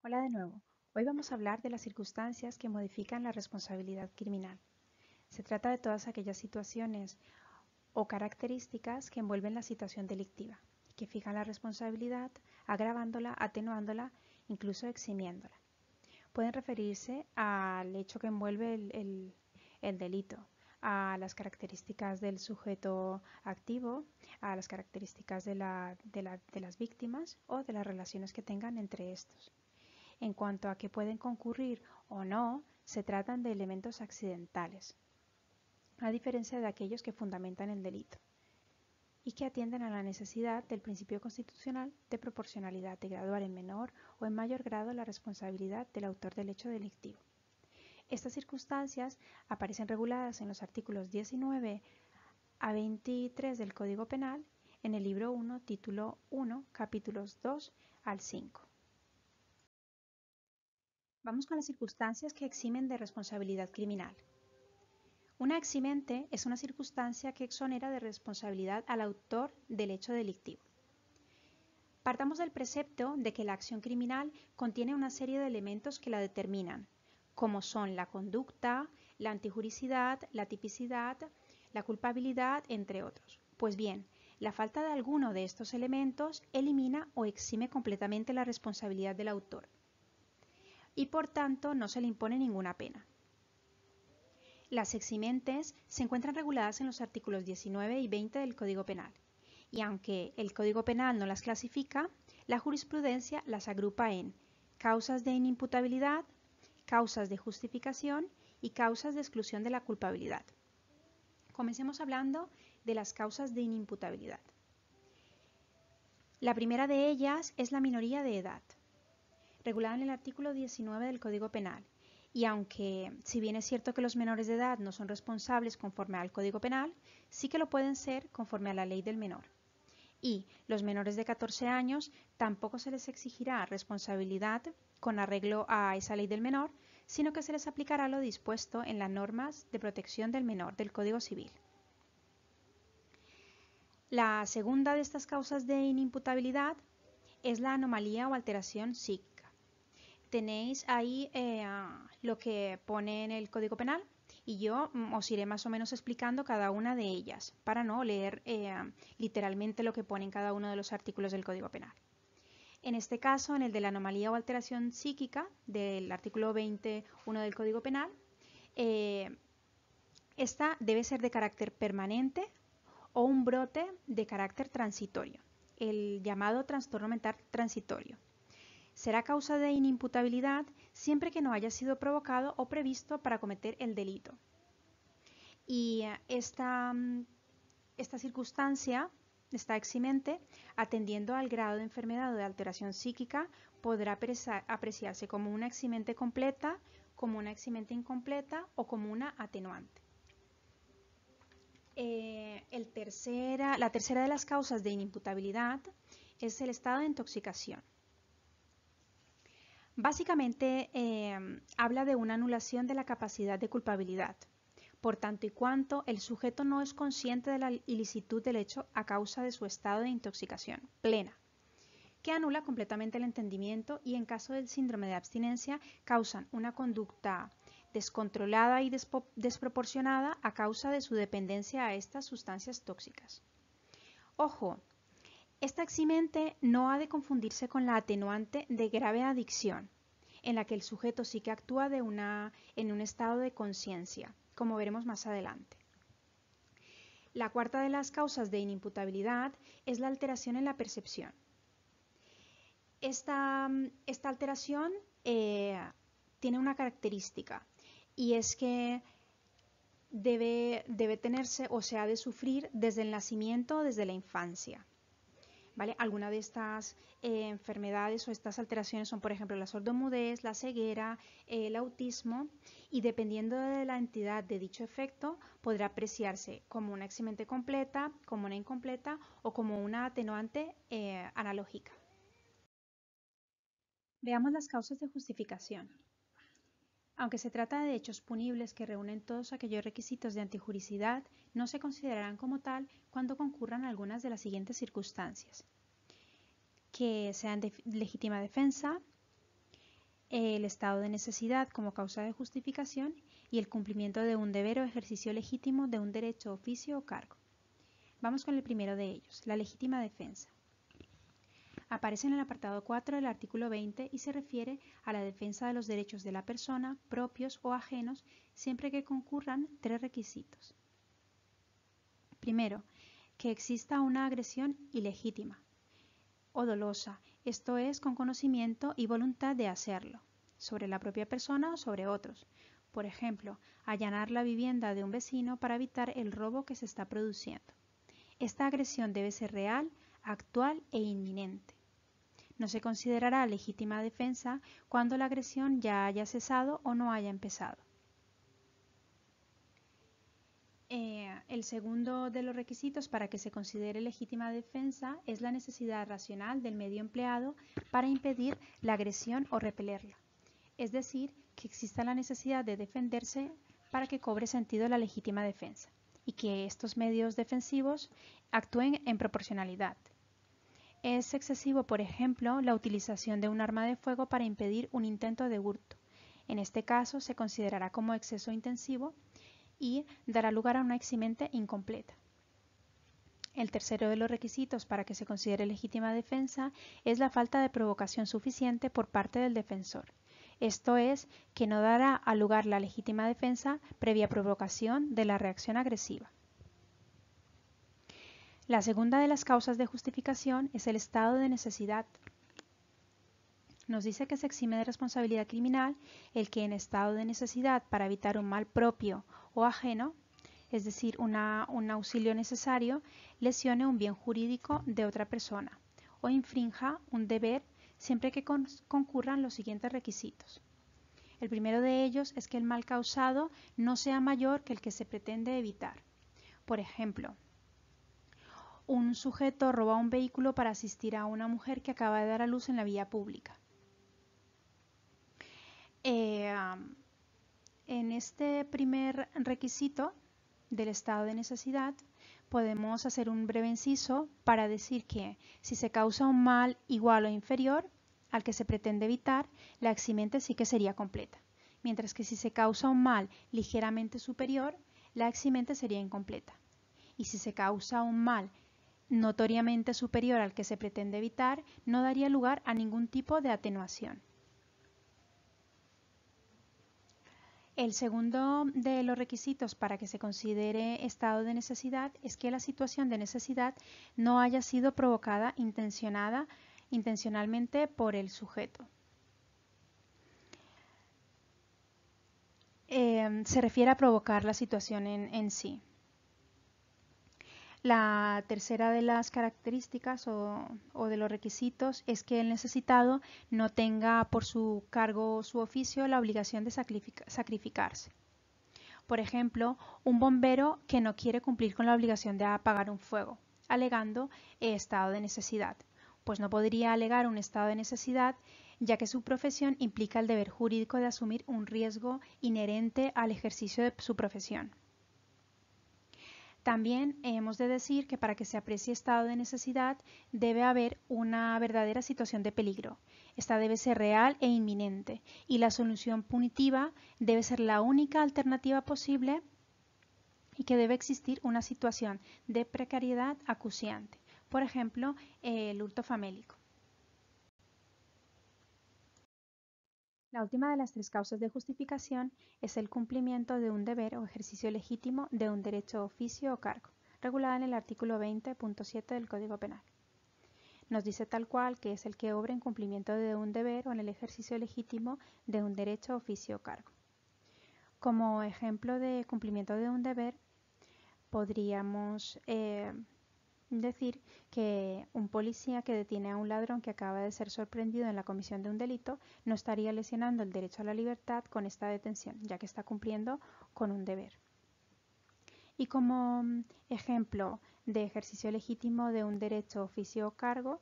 Hola de nuevo. Hoy vamos a hablar de las circunstancias que modifican la responsabilidad criminal. Se trata de todas aquellas situaciones o características que envuelven la situación delictiva, que fijan la responsabilidad, agravándola, atenuándola, incluso eximiéndola. Pueden referirse al hecho que envuelve el delito, a las características del sujeto activo, a las características de las víctimas o de las relaciones que tengan entre estos. En cuanto a que pueden concurrir o no, se tratan de elementos accidentales, a diferencia de aquellos que fundamentan el delito y que atienden a la necesidad del principio constitucional de proporcionalidad, de graduar en menor o en mayor grado la responsabilidad del autor del hecho delictivo. Estas circunstancias aparecen reguladas en los artículos 19 a 23 del Código Penal, en el libro 1, título 1, capítulos 2 al 5. Vamos con las circunstancias que eximen de responsabilidad criminal. Una eximente es una circunstancia que exonera de responsabilidad al autor del hecho delictivo. Partamos del precepto de que la acción criminal contiene una serie de elementos que la determinan, como son la conducta, la antijuricidad, la tipicidad, la culpabilidad, entre otros. Pues bien, la falta de alguno de estos elementos elimina o exime completamente la responsabilidad del autor y por tanto no se le impone ninguna pena. Las eximentes se encuentran reguladas en los artículos 19 y 20 del Código Penal, y aunque el Código Penal no las clasifica, la jurisprudencia las agrupa en causas de inimputabilidad, causas de justificación y causas de exclusión de la culpabilidad. Comencemos hablando de las causas de inimputabilidad. La primera de ellas es la minoría de edad, regulada en el artículo 19 del Código Penal. Y aunque, si bien es cierto que los menores de edad no son responsables conforme al Código Penal, sí que lo pueden ser conforme a la ley del menor. Y los menores de 14 años tampoco se les exigirá responsabilidad con arreglo a esa ley del menor, sino que se les aplicará lo dispuesto en las normas de protección del menor del Código Civil. La segunda de estas causas de inimputabilidad es la anomalía o alteración psíquica. Tenéis ahí lo que pone en el Código Penal y yo os iré más o menos explicando cada una de ellas para no leer literalmente lo que pone en cada uno de los artículos del Código Penal. En este caso, en el de la anomalía o alteración psíquica del artículo 21 del Código Penal, esta debe ser de carácter permanente o un brote de carácter transitorio, el llamado trastorno mental transitorio. Será causa de inimputabilidad siempre que no haya sido provocado o previsto para cometer el delito. Y esta circunstancia, esta eximente, atendiendo al grado de enfermedad o de alteración psíquica, podrá apreciarse como una eximente completa, como una eximente incompleta o como una atenuante. La tercera de las causas de inimputabilidad es el estado de intoxicación. Básicamente habla de una anulación de la capacidad de culpabilidad, por tanto y cuanto el sujeto no es consciente de la ilicitud del hecho a causa de su estado de intoxicación plena, que anula completamente el entendimiento y en caso del síndrome de abstinencia causan una conducta descontrolada y desproporcionada a causa de su dependencia a estas sustancias tóxicas. Ojo, esta eximente no ha de confundirse con la atenuante de grave adicción, en la que el sujeto sí que actúa en un estado de conciencia, como veremos más adelante. La cuarta de las causas de inimputabilidad es la alteración en la percepción. Esta alteración tiene una característica y es que debe tenerse o se ha de sufrir desde el nacimiento o desde la infancia. ¿Vale? Algunas de estas enfermedades o estas alteraciones son, por ejemplo, la sordomudez, la ceguera, el autismo, y dependiendo de la entidad de dicho efecto, podrá apreciarse como una eximente completa, como una incompleta o como una atenuante analógica. Veamos las causas de justificación. Aunque se trata de hechos punibles que reúnen todos aquellos requisitos de antijuricidad, no se considerarán como tal cuando concurran algunas de las siguientes circunstancias: que sean de legítima defensa, el estado de necesidad como causa de justificación y el cumplimiento de un deber o ejercicio legítimo de un derecho, oficio o cargo. Vamos con el primero de ellos, la legítima defensa. Aparece en el apartado 4 del artículo 20 y se refiere a la defensa de los derechos de la persona, propios o ajenos, siempre que concurran tres requisitos. Primero, que exista una agresión ilegítima o dolosa, esto es, con conocimiento y voluntad de hacerlo, sobre la propia persona o sobre otros. Por ejemplo, allanar la vivienda de un vecino para evitar el robo que se está produciendo. Esta agresión debe ser real, actual e inminente. No se considerará legítima defensa cuando la agresión ya haya cesado o no haya empezado. El segundo de los requisitos para que se considere legítima defensa es la necesidad racional del medio empleado para impedir la agresión o repelerla. Es decir, que exista la necesidad de defenderse para que cobre sentido la legítima defensa y que estos medios defensivos actúen en proporcionalidad. Es excesivo, por ejemplo, la utilización de un arma de fuego para impedir un intento de hurto. En este caso se considerará como exceso intensivo y dará lugar a una eximente incompleta. El tercero de los requisitos para que se considere legítima defensa es la falta de provocación suficiente por parte del defensor. Esto es, que no dará a lugar la legítima defensa previa provocación de la reacción agresiva. La segunda de las causas de justificación es el estado de necesidad. Nos dice que se exime de responsabilidad criminal el que en estado de necesidad para evitar un mal propio o ajeno, es decir, un auxilio necesario, lesione un bien jurídico de otra persona o infrinja un deber siempre que concurran los siguientes requisitos. El primero de ellos es que el mal causado no sea mayor que el que se pretende evitar. Por ejemplo, un sujeto roba un vehículo para asistir a una mujer que acaba de dar a luz en la vía pública. En este primer requisito del estado de necesidad podemos hacer un breve inciso para decir que si se causa un mal igual o inferior al que se pretende evitar, la eximente sí que sería completa, mientras que si se causa un mal ligeramente superior, la eximente sería incompleta. Y si se causa un mal notoriamente superior al que se pretende evitar, no daría lugar a ningún tipo de atenuación. El segundo de los requisitos para que se considere estado de necesidad es que la situación de necesidad no haya sido provocada intencionalmente por el sujeto. Se refiere a provocar la situación en sí. La tercera de las características o de los requisitos es que el necesitado no tenga por su cargo o su oficio la obligación de sacrificarse. Por ejemplo, un bombero que no quiere cumplir con la obligación de apagar un fuego, alegando estado de necesidad, pues no podría alegar un estado de necesidad ya que su profesión implica el deber jurídico de asumir un riesgo inherente al ejercicio de su profesión. También hemos de decir que para que se aprecie estado de necesidad debe haber una verdadera situación de peligro. Esta debe ser real e inminente y la solución punitiva debe ser la única alternativa posible y que debe existir una situación de precariedad acuciante. Por ejemplo, el hurto famélico. La última de las tres causas de justificación es el cumplimiento de un deber o ejercicio legítimo de un derecho, oficio o cargo, regulada en el artículo 20.7 del Código Penal. Nos dice tal cual que es el que obra en cumplimiento de un deber o en el ejercicio legítimo de un derecho, oficio o cargo. Como ejemplo de cumplimiento de un deber, podríamos decir que un policía que detiene a un ladrón que acaba de ser sorprendido en la comisión de un delito no estaría lesionando el derecho a la libertad con esta detención, ya que está cumpliendo con un deber. Y como ejemplo de ejercicio legítimo de un derecho, oficio o cargo,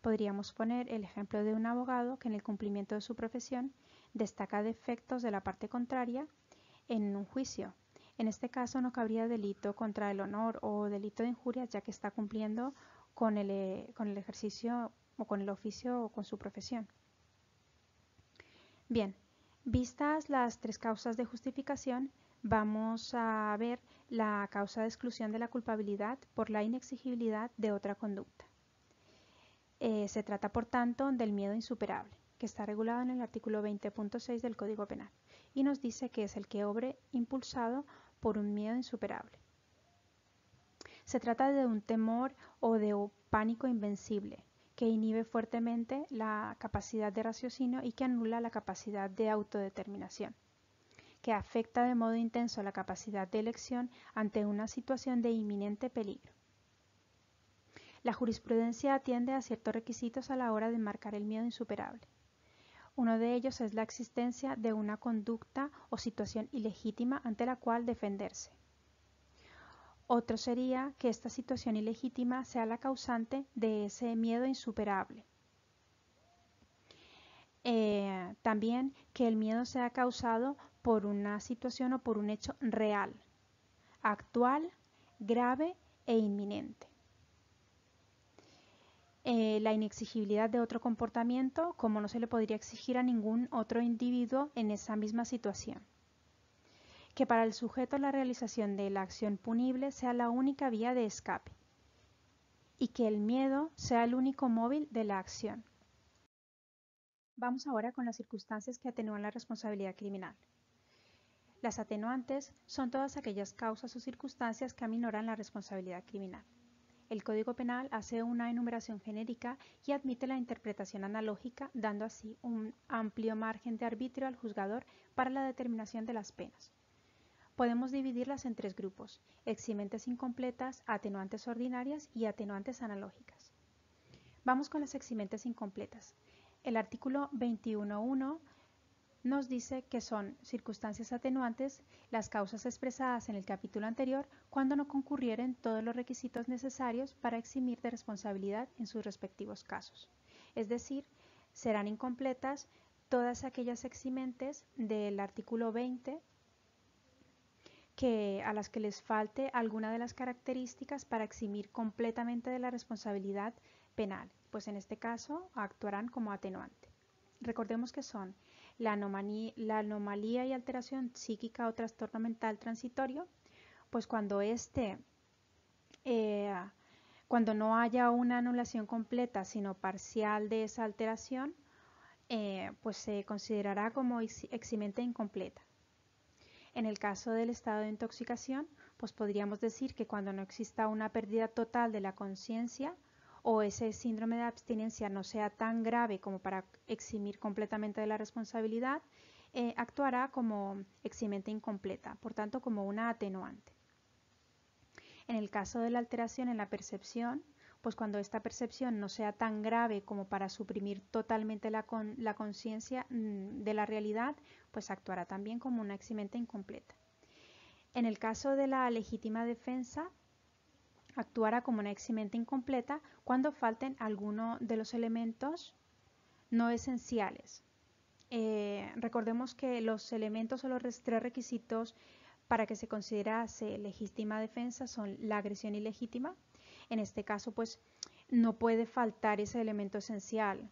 podríamos poner el ejemplo de un abogado que en el cumplimiento de su profesión destaca defectos de la parte contraria en un juicio. En este caso no cabría delito contra el honor o delito de injurias, ya que está cumpliendo con el ejercicio o con el oficio o con su profesión. Bien, vistas las tres causas de justificación, vamos a ver la causa de exclusión de la culpabilidad por la inexigibilidad de otra conducta. Se trata, por tanto, del miedo insuperable, que está regulado en el artículo 20.6 del Código Penal, y nos dice que es el que obre impulsado por un miedo insuperable. Se trata de un temor o de un pánico invencible, que inhibe fuertemente la capacidad de raciocinio y que anula la capacidad de autodeterminación, que afecta de modo intenso la capacidad de elección ante una situación de inminente peligro. La jurisprudencia atiende a ciertos requisitos a la hora de marcar el miedo insuperable. Uno de ellos es la existencia de una conducta o situación ilegítima ante la cual defenderse. Otro sería que esta situación ilegítima sea la causante de ese miedo insuperable. También que el miedo sea causado por una situación o por un hecho real, actual, grave e inminente. La inexigibilidad de otro comportamiento, como no se le podría exigir a ningún otro individuo en esa misma situación. Que para el sujeto la realización de la acción punible sea la única vía de escape y que el miedo sea el único móvil de la acción. Vamos ahora con las circunstancias que atenúan la responsabilidad criminal. Las atenuantes son todas aquellas causas o circunstancias que aminoran la responsabilidad criminal. El Código Penal hace una enumeración genérica y admite la interpretación analógica, dando así un amplio margen de arbitrio al juzgador para la determinación de las penas. Podemos dividirlas en tres grupos: eximentes incompletas, atenuantes ordinarias y atenuantes analógicas. Vamos con las eximentes incompletas. El artículo 21.1 nos dice que son circunstancias atenuantes las causas expresadas en el capítulo anterior cuando no concurrieren todos los requisitos necesarios para eximir de responsabilidad en sus respectivos casos. Es decir, serán incompletas todas aquellas eximentes del artículo 20 a las que les falte alguna de las características para eximir completamente de la responsabilidad penal, pues en este caso actuarán como atenuante. Recordemos que son la anomalía y alteración psíquica o trastorno mental transitorio, pues cuando no haya una anulación completa sino parcial de esa alteración, pues se considerará como eximente incompleta. En el caso del estado de intoxicación, pues podríamos decir que cuando no exista una pérdida total de la conciencia o ese síndrome de abstinencia no sea tan grave como para eximir completamente de la responsabilidad, actuará como eximente incompleta, por tanto como una atenuante. En el caso de la alteración en la percepción, pues cuando esta percepción no sea tan grave como para suprimir totalmente la conciencia de la realidad, pues actuará también como una eximente incompleta. En el caso de la legítima defensa, actuará como una eximente incompleta cuando falten alguno de los elementos no esenciales. Recordemos que los elementos o los tres requisitos para que se considerase legítima defensa son la agresión ilegítima. En este caso, pues no puede faltar ese elemento esencial,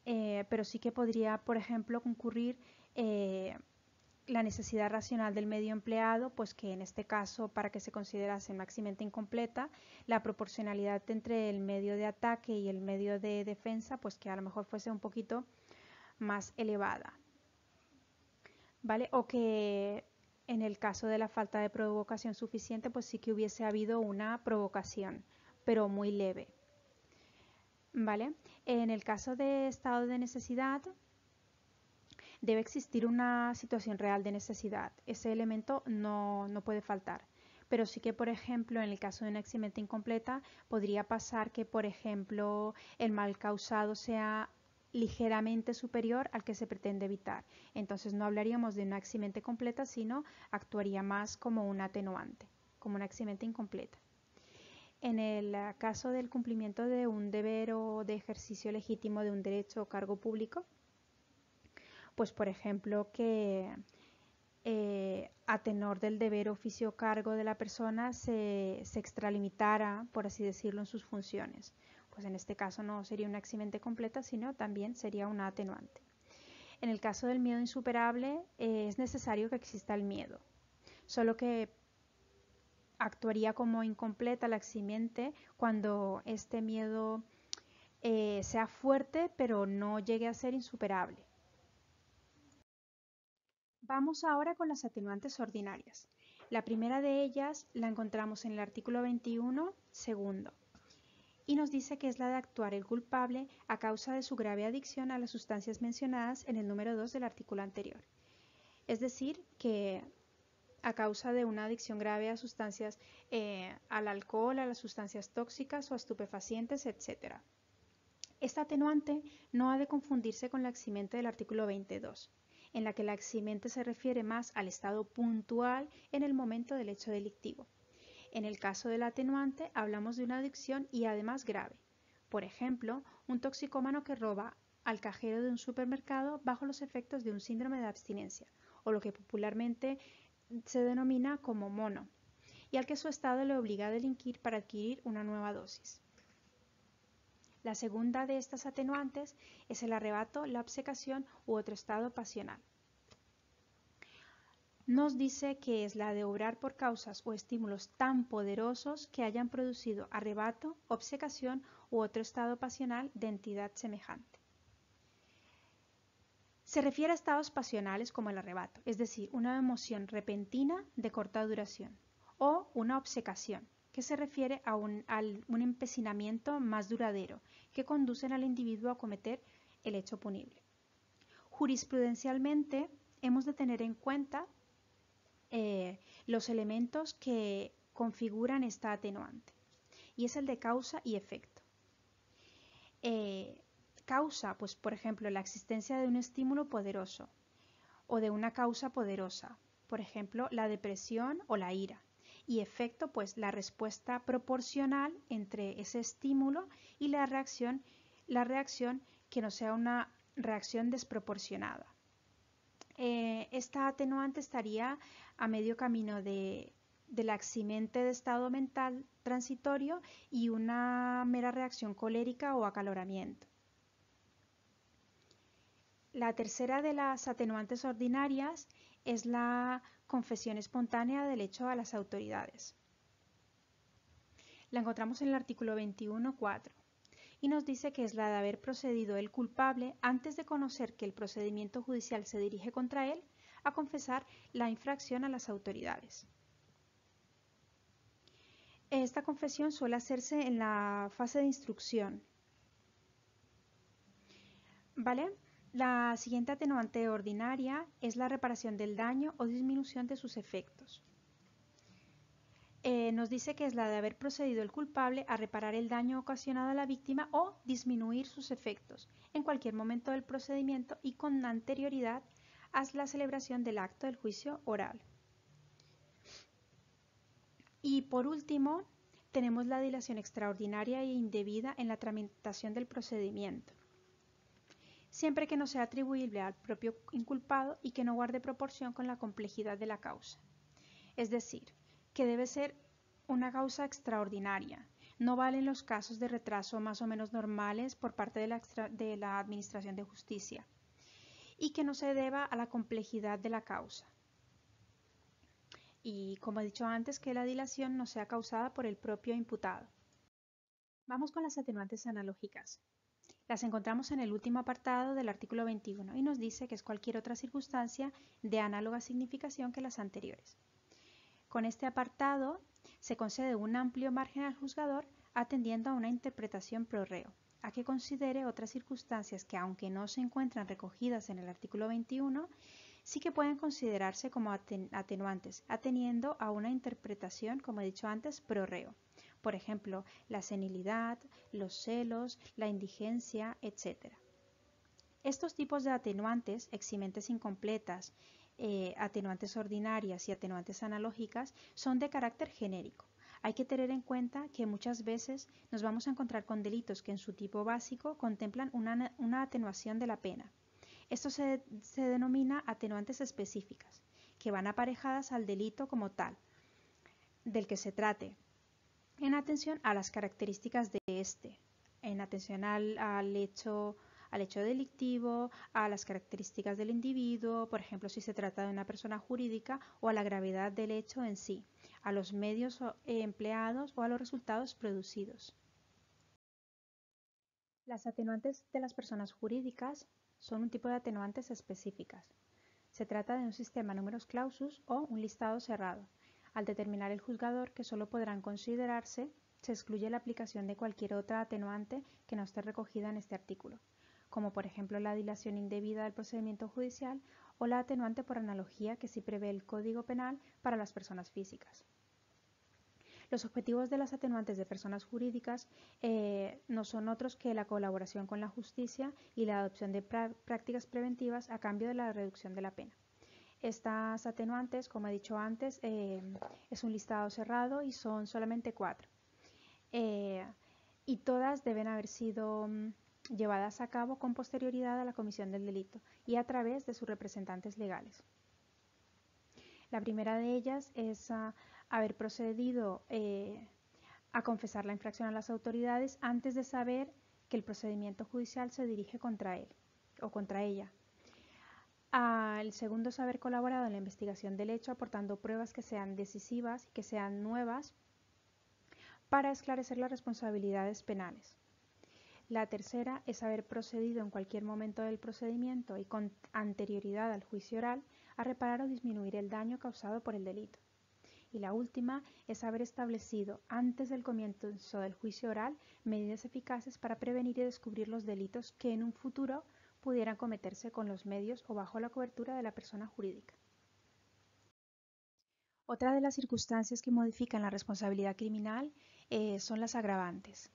pero sí que podría, por ejemplo, concurrir la necesidad racional del medio empleado, pues que en este caso, para que se considerase máximamente incompleta, la proporcionalidad entre el medio de ataque y el medio de defensa, pues que a lo mejor fuese un poquito más elevada, ¿vale? O que en el caso de la falta de provocación suficiente, pues sí que hubiese habido una provocación, pero muy leve, ¿vale? En el caso de estado de necesidad, debe existir una situación real de necesidad. Ese elemento no puede faltar. Pero sí que, por ejemplo, en el caso de una eximente incompleta, podría pasar que, por ejemplo, el mal causado sea ligeramente superior al que se pretende evitar. Entonces no hablaríamos de una eximente completa, sino actuaría más como un atenuante, como una eximente incompleta. En el caso del cumplimiento de un deber o de ejercicio legítimo de un derecho o cargo público, pues por ejemplo que a tenor del deber, oficio o cargo de la persona se extralimitara, por así decirlo, en sus funciones. Pues en este caso no sería una eximente completa, sino también sería una atenuante. En el caso del miedo insuperable, es necesario que exista el miedo, solo que actuaría como incompleta la eximiente cuando este miedo sea fuerte pero no llegue a ser insuperable. Vamos ahora con las atenuantes ordinarias. La primera de ellas la encontramos en el artículo 21, segundo, y nos dice que es la de actuar el culpable a causa de su grave adicción a las sustancias mencionadas en el número 2 del artículo anterior. Es decir, que a causa de una adicción grave a sustancias, al alcohol, a las sustancias tóxicas o a estupefacientes, etc. Esta atenuante no ha de confundirse con la eximiente del artículo 22, en la que la eximiente se refiere más al estado puntual en el momento del hecho delictivo. En el caso del atenuante hablamos de una adicción y además grave. Por ejemplo, un toxicómano que roba al cajero de un supermercado bajo los efectos de un síndrome de abstinencia, o lo que popularmente se denomina como mono, y al que su estado le obliga a delinquir para adquirir una nueva dosis. La segunda de estas atenuantes es el arrebato, la obcecación u otro estado pasional. Nos dice que es la de obrar por causas o estímulos tan poderosos que hayan producido arrebato, obcecación u otro estado pasional de entidad semejante. Se refiere a estados pasionales como el arrebato, es decir, una emoción repentina de corta duración, o una obcecación, que se refiere a un empecinamiento más duradero, que conducen al individuo a cometer el hecho punible. Jurisprudencialmente, hemos de tener en cuenta los elementos que configuran esta atenuante, y es el de causa y efecto. Causa, pues por ejemplo, la existencia de un estímulo poderoso o de una causa poderosa, por ejemplo, la depresión o la ira. Y efecto, pues la respuesta proporcional entre ese estímulo y la reacción que no sea una reacción desproporcionada. Esta atenuante estaría a medio camino de la eximente de estado mental transitorio y una mera reacción colérica o acaloramiento. La tercera de las atenuantes ordinarias es la confesión espontánea del hecho a las autoridades. La encontramos en el artículo 21.4 y nos dice que es la de haber procedido el culpable antes de conocer que el procedimiento judicial se dirige contra él a confesar la infracción a las autoridades. Esta confesión suele hacerse en la fase de instrucción. ¿Vale? La siguiente atenuante ordinaria es la reparación del daño o disminución de sus efectos. Nos dice que es la de haber procedido el culpable a reparar el daño ocasionado a la víctima o disminuir sus efectos en cualquier momento del procedimiento y con anterioridad a la celebración del acto del juicio oral. Y por último, tenemos la dilación extraordinaria e indebida en la tramitación del procedimiento, siempre que no sea atribuible al propio inculpado y que no guarde proporción con la complejidad de la causa. Es decir, que debe ser una causa extraordinaria. No valen los casos de retraso más o menos normales por parte de la Administración de Justicia y que no se deba a la complejidad de la causa. Y como he dicho antes, que la dilación no sea causada por el propio imputado. Vamos con las atenuantes analógicas. Las encontramos en el último apartado del artículo 21 y nos dice que es cualquier otra circunstancia de análoga significación que las anteriores. Con este apartado se concede un amplio margen al juzgador atendiendo a una interpretación pro reo, a que considere otras circunstancias que, aunque no se encuentran recogidas en el artículo 21, sí que pueden considerarse como atenuantes, atendiendo a una interpretación, como he dicho antes, pro reo. Por ejemplo, la senilidad, los celos, la indigencia, etc. Estos tipos de atenuantes, eximentes incompletas, atenuantes ordinarias y atenuantes analógicas, son de carácter genérico. Hay que tener en cuenta que muchas veces nos vamos a encontrar con delitos que en su tipo básico contemplan una atenuación de la pena. Esto se denomina atenuantes específicas, que van aparejadas al delito como tal, del que se trate, en atención a las características de este, en atención al hecho, al hecho delictivo, a las características del individuo, por ejemplo, si se trata de una persona jurídica, o a la gravedad del hecho en sí, a los medios empleados o a los resultados producidos. Las atenuantes de las personas jurídicas son un tipo de atenuantes específicas. Se trata de un sistema numerus clausus o un listado cerrado. Al determinar el juzgador que solo podrán considerarse, se excluye la aplicación de cualquier otra atenuante que no esté recogida en este artículo, como por ejemplo la dilación indebida del procedimiento judicial o la atenuante por analogía que sí prevé el Código Penal para las personas físicas. Los objetivos de las atenuantes de personas jurídicas no son otros que la colaboración con la justicia y la adopción de prácticas preventivas a cambio de la reducción de la pena. Estas atenuantes, como he dicho antes, es un listado cerrado y son solamente 4. Y todas deben haber sido llevadas a cabo con posterioridad a la comisión del delito y a través de sus representantes legales. La primera de ellas es haber procedido a confesar la infracción a las autoridades antes de saber que el procedimiento judicial se dirige contra él o contra ella. El segundo es haber colaborado en la investigación del hecho aportando pruebas que sean decisivas y que sean nuevas para esclarecer las responsabilidades penales. La tercera es haber procedido en cualquier momento del procedimiento y con anterioridad al juicio oral a reparar o disminuir el daño causado por el delito. Y la última es haber establecido antes del comienzo del juicio oral medidas eficaces para prevenir y descubrir los delitos que en un futuro pudieran cometerse con los medios o bajo la cobertura de la persona jurídica. Otra de las circunstancias que modifican la responsabilidad criminal son las agravantes.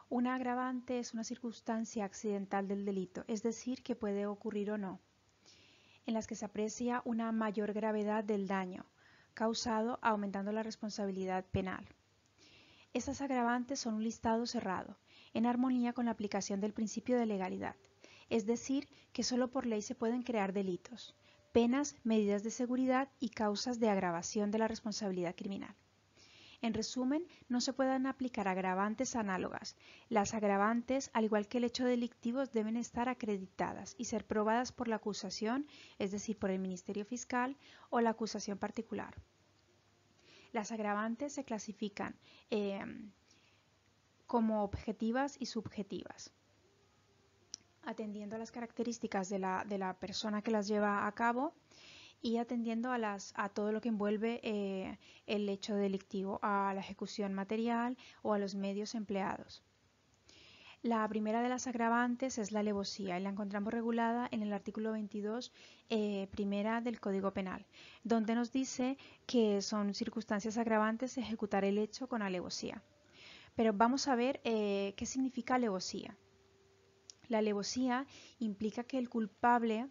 Una agravante es una circunstancia accidental del delito, es decir, que puede ocurrir o no, en las que se aprecia una mayor gravedad del daño causado, aumentando la responsabilidad penal. Estas agravantes son un listado cerrado, en armonía con la aplicación del principio de legalidad, es decir, que solo por ley se pueden crear delitos, penas, medidas de seguridad y causas de agravación de la responsabilidad criminal. En resumen, no se pueden aplicar agravantes análogas. Las agravantes, al igual que el hecho delictivo, deben estar acreditadas y ser probadas por la acusación, es decir, por el Ministerio Fiscal o la acusación particular. Las agravantes se clasifican como objetivas y subjetivas, atendiendo a las características de la persona que las lleva a cabo y atendiendo a todo lo que envuelve el hecho delictivo, a la ejecución material o a los medios empleados. La primera de las agravantes es la alevosía y la encontramos regulada en el artículo 22 primera del Código Penal, donde nos dice que son circunstancias agravantes ejecutar el hecho con alevosía. Pero vamos a ver qué significa alevosía. La alevosía implica que el culpable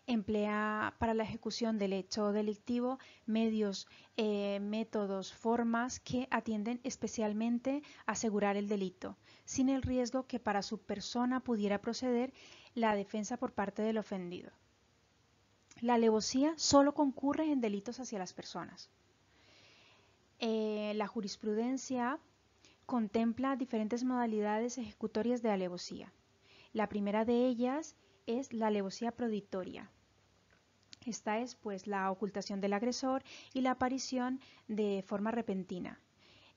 emplea para la ejecución del hecho delictivo medios, métodos, formas que atienden especialmente a asegurar el delito, sin el riesgo que para su persona pudiera proceder la defensa por parte del ofendido. La alevosía solo concurre en delitos hacia las personas. La jurisprudencia contempla diferentes modalidades ejecutorias de alevosía. La primera de ellas es la alevosía proditoria. Esta es pues la ocultación del agresor y la aparición de forma repentina.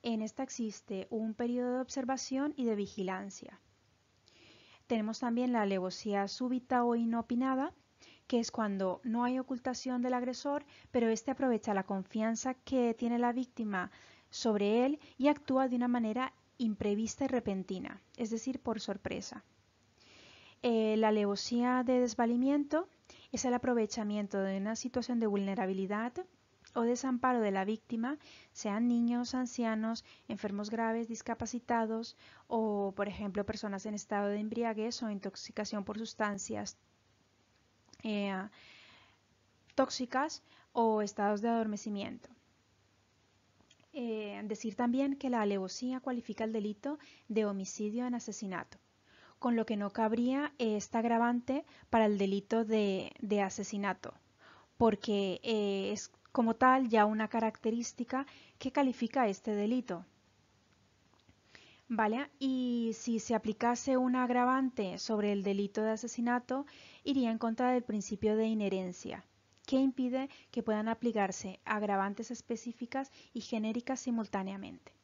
En esta existe un periodo de observación y de vigilancia. Tenemos también la alevosía súbita o inopinada, que es cuando no hay ocultación del agresor, pero éste aprovecha la confianza que tiene la víctima sobre él y actúa de una manera imprevista y repentina, es decir, por sorpresa. La alevosía de desvalimiento es el aprovechamiento de una situación de vulnerabilidad o desamparo de la víctima, sean niños, ancianos, enfermos graves, discapacitados o, por ejemplo, personas en estado de embriaguez o intoxicación por sustancias tóxicas o estados de adormecimiento. Decir también que la alevosía cualifica el delito de homicidio en asesinato, con lo que no cabría esta agravante para el delito de asesinato, porque es como tal ya una característica que califica este delito. ¿Vale? Y si se aplicase un agravante sobre el delito de asesinato, iría en contra del principio de inherencia, que impide que puedan aplicarse agravantes específicas y genéricas simultáneamente.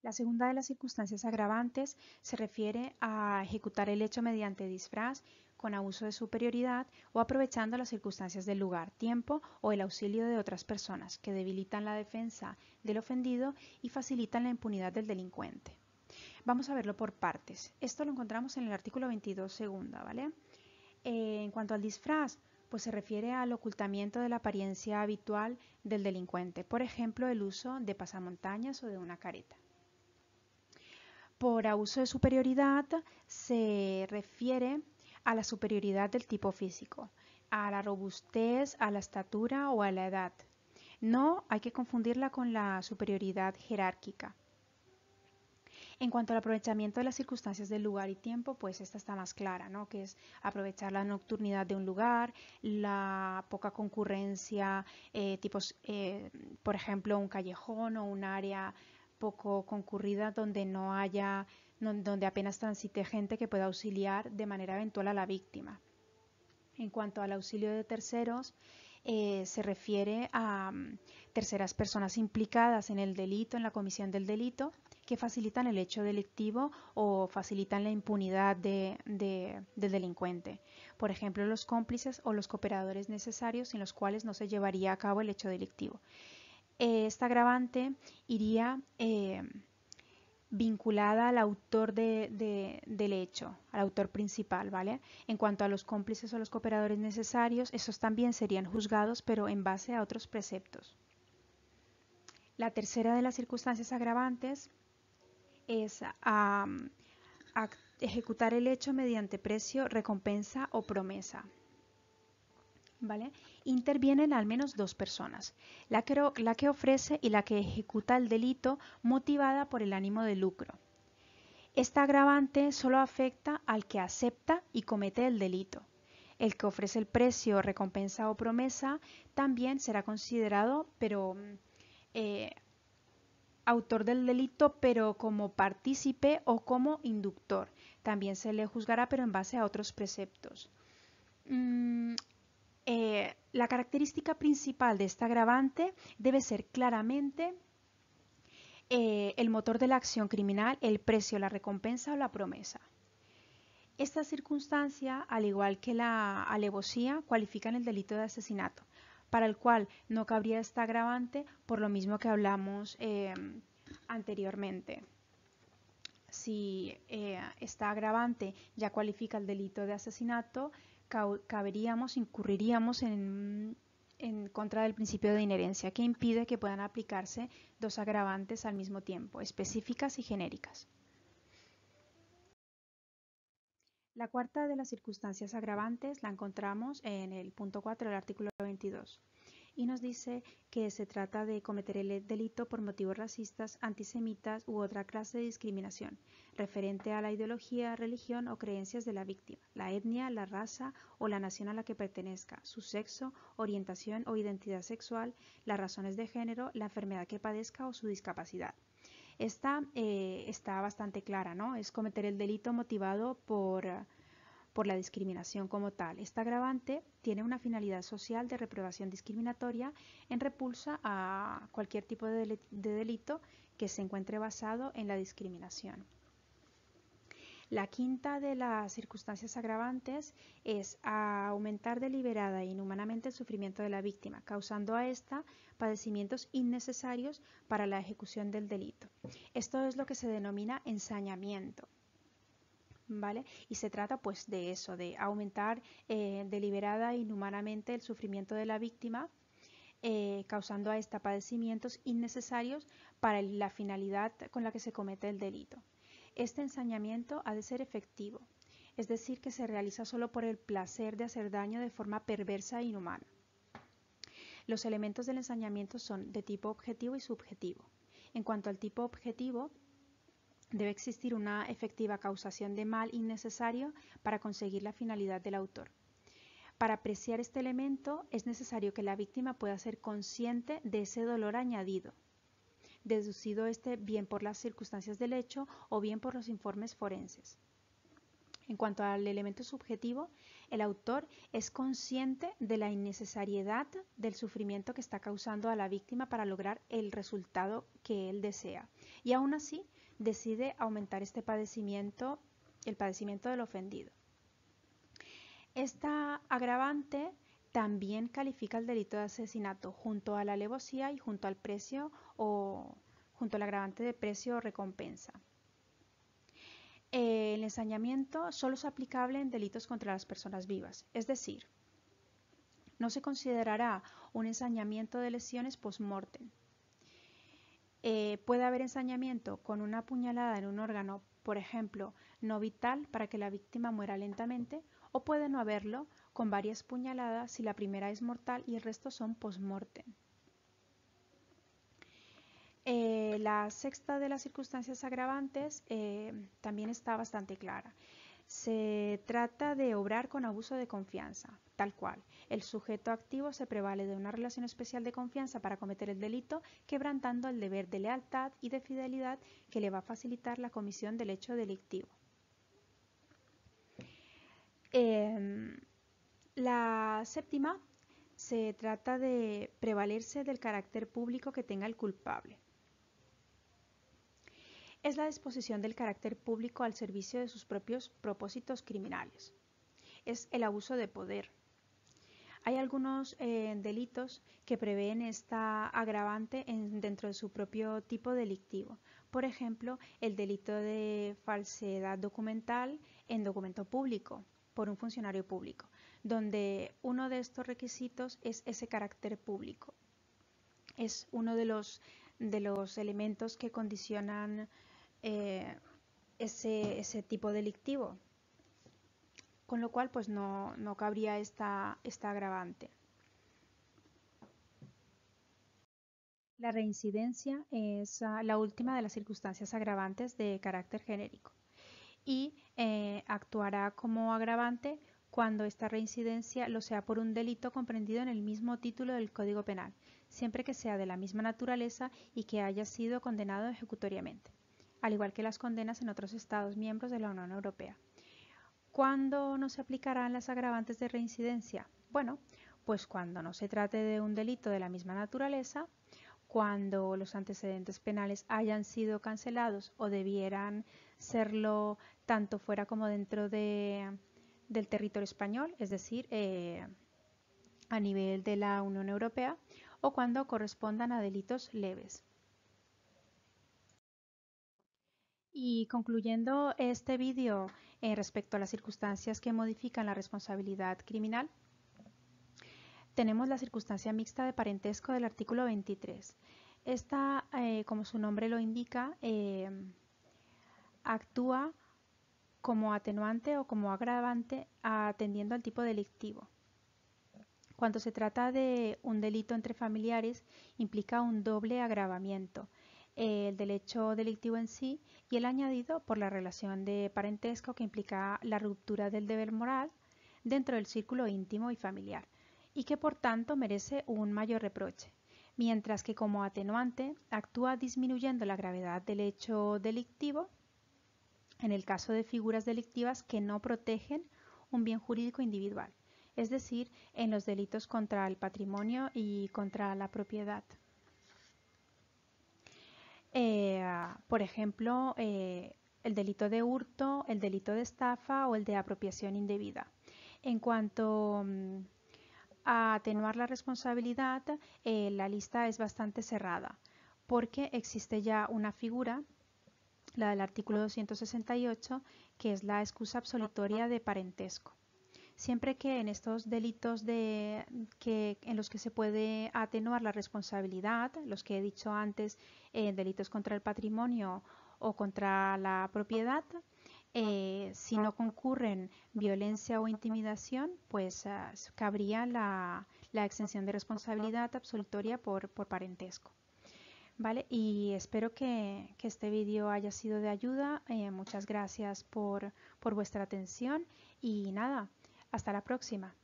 La segunda de las circunstancias agravantes se refiere a ejecutar el hecho mediante disfraz, con abuso de superioridad o aprovechando las circunstancias del lugar, tiempo o el auxilio de otras personas que debilitan la defensa del ofendido y facilitan la impunidad del delincuente. Vamos a verlo por partes. Esto lo encontramos en el artículo 22 segunda, ¿vale? En cuanto al disfraz, pues se refiere al ocultamiento de la apariencia habitual del delincuente, por ejemplo, el uso de pasamontañas o de una careta. Por abuso de superioridad se refiere a la superioridad del tipo físico, a la robustez, a la estatura o a la edad. No hay que confundirla con la superioridad jerárquica. En cuanto al aprovechamiento de las circunstancias del lugar y tiempo, pues esta está más clara, ¿no? Que es aprovechar la nocturnidad de un lugar, la poca concurrencia, por ejemplo, un callejón o un área poco concurrida donde no haya, donde apenas transite gente que pueda auxiliar de manera eventual a la víctima. En cuanto al auxilio de terceros, se refiere a terceras personas implicadas en el delito, en la comisión del delito, que facilitan el hecho delictivo o facilitan la impunidad del delincuente. Por ejemplo, los cómplices o los cooperadores necesarios sin los cuales no se llevaría a cabo el hecho delictivo. Esta agravante iría vinculada al autor del hecho, al autor principal, ¿vale? En cuanto a los cómplices o los cooperadores necesarios, esos también serían juzgados, pero en base a otros preceptos. La tercera de las circunstancias agravantes es ejecutar el hecho mediante precio, recompensa o promesa. ¿Vale? Intervienen al menos dos personas, la que ofrece y la que ejecuta el delito motivada por el ánimo de lucro. Esta agravante solo afecta al que acepta y comete el delito. El que ofrece el precio, recompensa o promesa también será considerado, autor del delito, pero como partícipe o como inductor. También se le juzgará, pero en base a otros preceptos. La característica principal de esta agravante debe ser claramente el motor de la acción criminal, el precio, la recompensa o la promesa. Esta circunstancia, al igual que la alevosía, cualifican el delito de asesinato, para el cual no cabría esta agravante por lo mismo que hablamos anteriormente. Si esta agravante ya cualifica el delito de asesinato, incurriríamos en contra del principio de inherencia, que impide que puedan aplicarse dos agravantes al mismo tiempo, específicas y genéricas. La cuarta de las circunstancias agravantes la encontramos en el punto 4 del artículo 22 y nos dice que se trata de cometer el delito por motivos racistas, antisemitas u otra clase de discriminación, referente a la ideología, religión o creencias de la víctima, la etnia, la raza o la nación a la que pertenezca, su sexo, orientación o identidad sexual, las razones de género, la enfermedad que padezca o su discapacidad. Esta está bastante clara, ¿no? Es cometer el delito motivado por la discriminación como tal. Esta agravante tiene una finalidad social de reprobación discriminatoria en repulsa a cualquier tipo de delito que se encuentre basado en la discriminación. La quinta de las circunstancias agravantes es aumentar deliberada e inhumanamente el sufrimiento de la víctima, causando a ésta padecimientos innecesarios para la ejecución del delito. Esto es lo que se denomina ensañamiento. ¿Vale? Y se trata pues de eso, de aumentar deliberada e inhumanamente el sufrimiento de la víctima, causando a esta padecimientos innecesarios para la finalidad con la que se comete el delito. Este ensañamiento ha de ser efectivo, es decir, que se realiza solo por el placer de hacer daño de forma perversa e inhumana. Los elementos del ensañamiento son de tipo objetivo y subjetivo. En cuanto al tipo objetivo, debe existir una efectiva causación de mal innecesario para conseguir la finalidad del autor. Para apreciar este elemento es necesario que la víctima pueda ser consciente de ese dolor añadido. deducido este bien por las circunstancias del hecho o bien por los informes forenses. En cuanto al elemento subjetivo, el autor es consciente de la innecesariedad del sufrimiento que está causando a la víctima para lograr el resultado que él desea, y aún así decide aumentar este padecimiento, el padecimiento del ofendido. Esta agravante también califica el delito de asesinato junto a la alevosía y junto al precio o junto al agravante de precio o recompensa. El ensañamiento solo es aplicable en delitos contra las personas vivas, es decir, no se considerará un ensañamiento de lesiones post-mortem. Puede haber ensañamiento con una puñalada en un órgano, por ejemplo, no vital para que la víctima muera lentamente, o puede no haberlo con varias puñaladas si la primera es mortal y el resto son post-mortem. La sexta de las circunstancias agravantes también está bastante clara. Se trata de obrar con abuso de confianza, tal cual. El sujeto activo se prevale de una relación especial de confianza para cometer el delito, quebrantando el deber de lealtad y de fidelidad que le va a facilitar la comisión del hecho delictivo. La séptima se trata de prevalerse del carácter público que tenga el culpable. Es la disposición del carácter público al servicio de sus propios propósitos criminales. Es el abuso de poder. Hay algunos delitos que prevén esta agravante dentro de su propio tipo delictivo. Por ejemplo, el delito de falsedad documental en documento público por un funcionario público, donde uno de estos requisitos es ese carácter público. Es uno de los elementos que condicionan ese tipo delictivo, con lo cual pues no cabría esta agravante. La reincidencia es la última de las circunstancias agravantes de carácter genérico y actuará como agravante cuando esta reincidencia lo sea por un delito comprendido en el mismo título del Código Penal, siempre que sea de la misma naturaleza y que haya sido condenado ejecutoriamente, al igual que las condenas en otros Estados miembros de la Unión Europea. ¿Cuándo no se aplicarán las agravantes de reincidencia? Bueno, pues cuando no se trate de un delito de la misma naturaleza, cuando los antecedentes penales hayan sido cancelados o debieran serlo tanto fuera como dentro del territorio español, es decir, a nivel de la Unión Europea, o cuando correspondan a delitos leves. Y concluyendo este vídeo respecto a las circunstancias que modifican la responsabilidad criminal, tenemos la circunstancia mixta de parentesco del artículo 23. Esta, como su nombre lo indica, actúa como atenuante o como agravante atendiendo al tipo delictivo. Cuando se trata de un delito entre familiares, implica un doble agravamiento, el del hecho delictivo en sí y el añadido por la relación de parentesco que implica la ruptura del deber moral dentro del círculo íntimo y familiar, y que por tanto merece un mayor reproche, mientras que como atenuante actúa disminuyendo la gravedad del hecho delictivo en el caso de figuras delictivas que no protegen un bien jurídico individual, es decir, en los delitos contra el patrimonio y contra la propiedad. Por ejemplo, el delito de hurto, el delito de estafa o el de apropiación indebida. En cuanto a atenuar la responsabilidad, la lista es bastante cerrada, porque existe ya una figura, la del artículo 268, que es la excusa absolutoria de parentesco. Siempre que en estos delitos en los que se puede atenuar la responsabilidad, los que he dicho antes, delitos contra el patrimonio o contra la propiedad, si no concurren violencia o intimidación, pues cabría la exención de responsabilidad absolutoria por parentesco. ¿Vale? Y espero que este vídeo haya sido de ayuda. Muchas gracias por vuestra atención y nada, hasta la próxima.